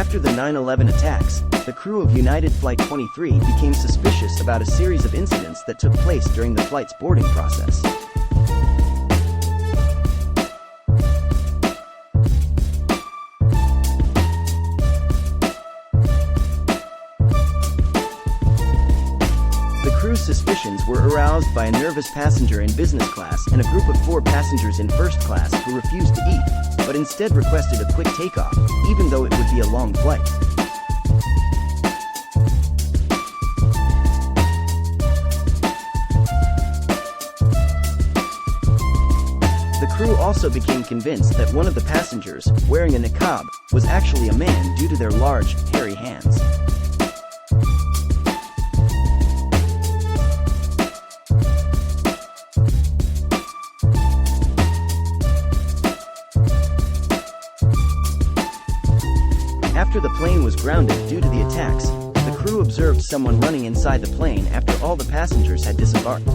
After the 9/11 attacks, the crew of United Flight 23 became suspicious about a series of incidents that took place during the flight's boarding process. The crew's suspicions were aroused by a nervous passenger in business class and a group of 4 passengers in first class who refused to eat, but instead requested a quick takeoff, even though it would be a long flight. The crew also became convinced that one of the passengers, wearing a niqab, was actually a man due to their large, hairy hands. After the plane was grounded due to the attacks, the crew observed someone running inside the plane after all the passengers had disembarked.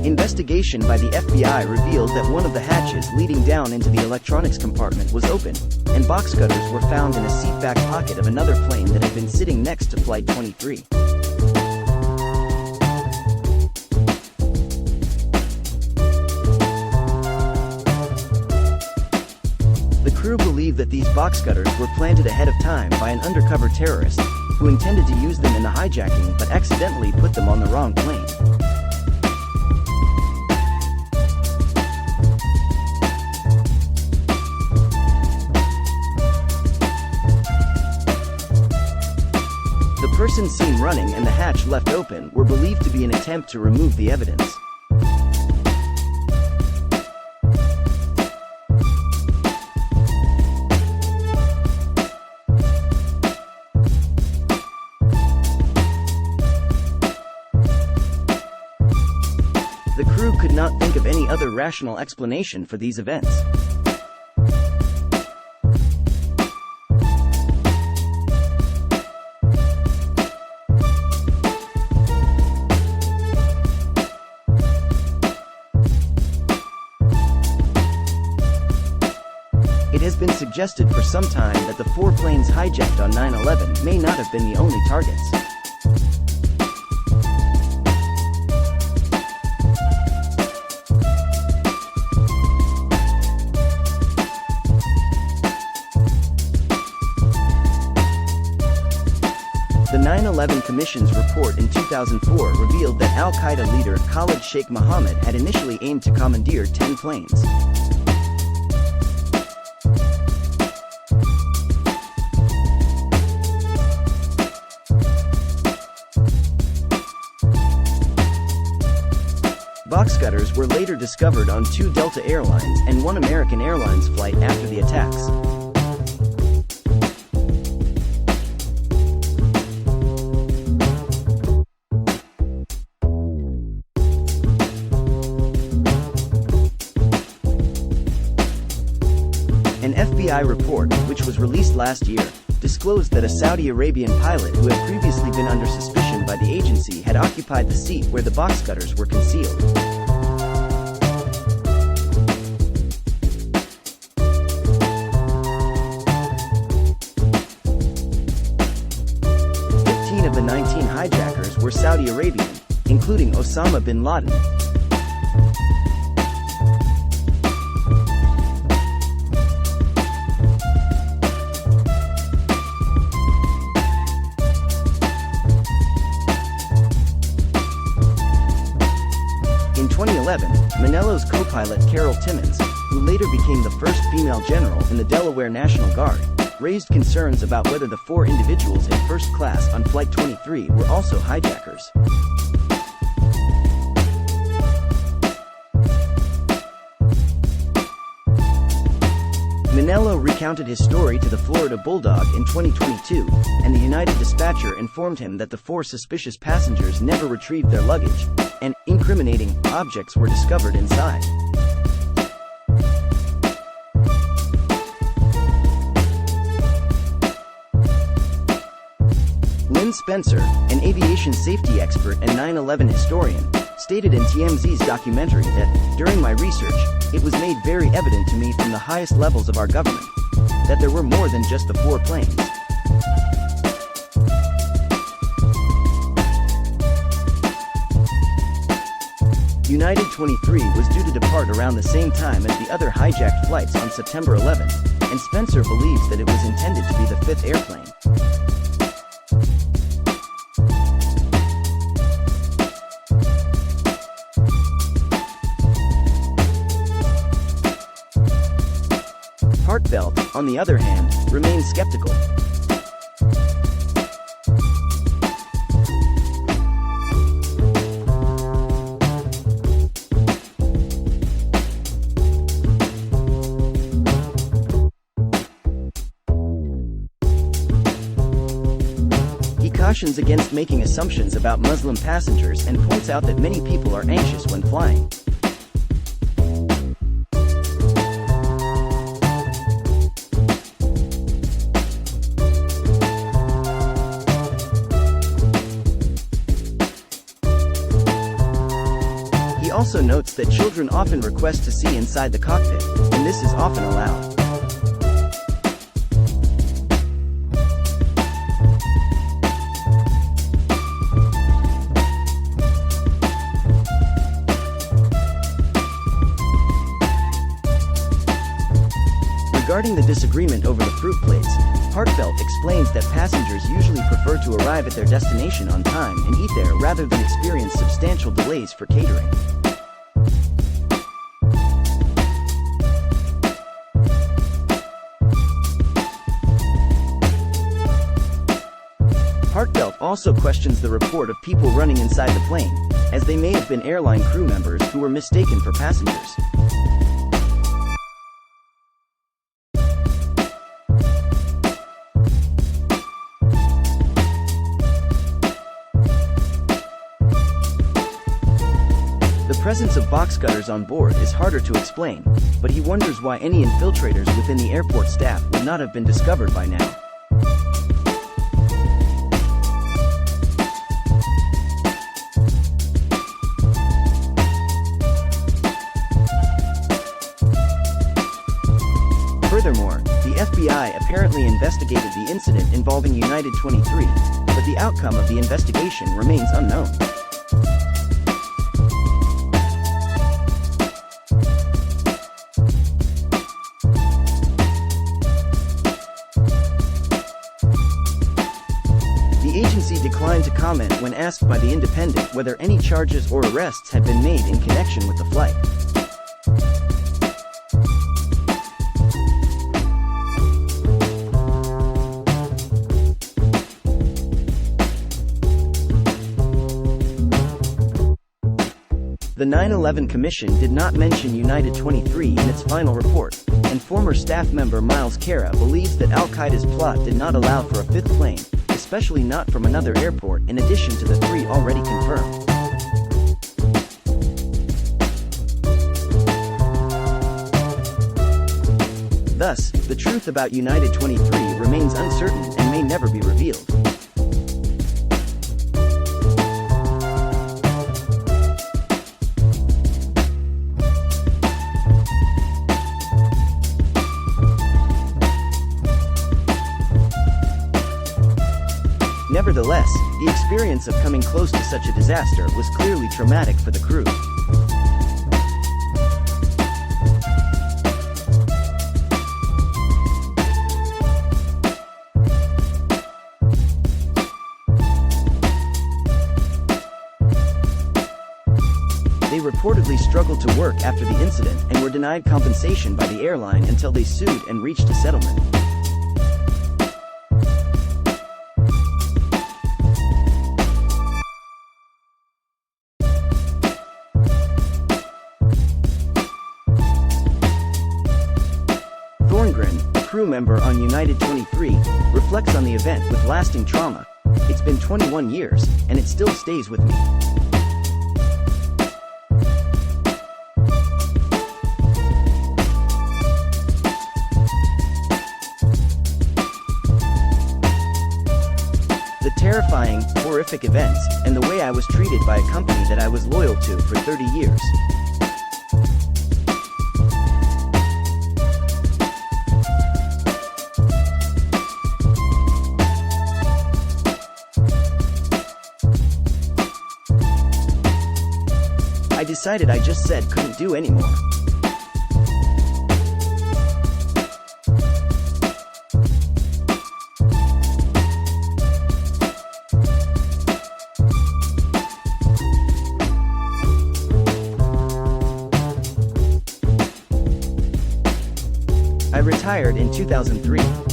Investigation by the FBI revealed that one of the hatches leading down into the electronics compartment was open, and box cutters were found in a seatback pocket of another plane that had been sitting next to Flight 23. The crew believed that these box cutters were planted ahead of time by an undercover terrorist, who intended to use them in the hijacking but accidentally put them on the wrong plane. The person seen running and the hatch left open were believed to be an attempt to remove the evidence. The crew could not think of any other rational explanation for these events. It has been suggested for some time that the 4 planes hijacked on 9/11 may not have been the only targets. The 9/11 Commission's report in 2004 revealed that Al-Qaeda leader Khalid Sheikh Mohammed had initially aimed to commandeer 10 planes. Boxcutters were later discovered on 2 Delta Airlines and 1 American Airlines flight after the attacks. An FBI report, which was released last year, disclosed that a Saudi Arabian pilot who had previously been under suspicion by the agency had occupied the seat where the boxcutters were concealed. Of the 19 hijackers were Saudi Arabian, including Osama bin Laden. In 2011, Manelo's co-pilot Carol Timmons, who later became the first female general in the Delaware National Guard, raised concerns about whether the 4 individuals in first class on Flight 23 were also hijackers. Manello recounted his story to the Florida Bulldog in 2022, and the United dispatcher informed him that the 4 suspicious passengers never retrieved their luggage, and incriminating objects were discovered inside. Ken Spencer, an aviation safety expert and 9/11 historian, stated in TMZ's documentary that, during my research, it was made very evident to me from the highest levels of our government that there were more than just the 4 planes. United 23 was due to depart around the same time as the other hijacked flights on September 11, and Spencer believes that it was intended to be the 5th airplane. Hartbelt, on the other hand, remains skeptical. He cautions against making assumptions about Muslim passengers and points out that many people are anxious when flying. He also notes that children often request to see inside the cockpit, and this is often allowed. Regarding the disagreement over the fruit plates, Hartbelt explains that passengers usually prefer to arrive at their destination on time and eat there rather than experience substantial delays for catering. Hartbelt also questions the report of people running inside the plane, as they may have been airline crew members who were mistaken for passengers. The presence of boxcutters on board is harder to explain, but he wonders why any infiltrators within the airport staff would not have been discovered by now. Furthermore, the FBI apparently investigated the incident involving United 23, but the outcome of the investigation remains unknown. The agency declined to comment when asked by The Independent whether any charges or arrests had been made in connection with the flight. The 9/11 Commission did not mention United 23 in its final report, and former staff member Miles Kara believes that Al-Qaeda's plot did not allow for a 5th plane, especially not from another airport in addition to the 3 already confirmed. Thus, the truth about United 23 remains uncertain and may never be revealed. Nevertheless, the experience of coming close to such a disaster was clearly traumatic for the crew. They reportedly struggled to work after the incident and were denied compensation by the airline until they sued and reached a settlement. A crew member on United 23, reflects on the event with lasting trauma. It's been 21 years, and it still stays with me. terrifying, horrific events, and the way I was treated by a company that I was loyal to for 30 years. I decided I just said couldn't do anymore. I retired in 2003.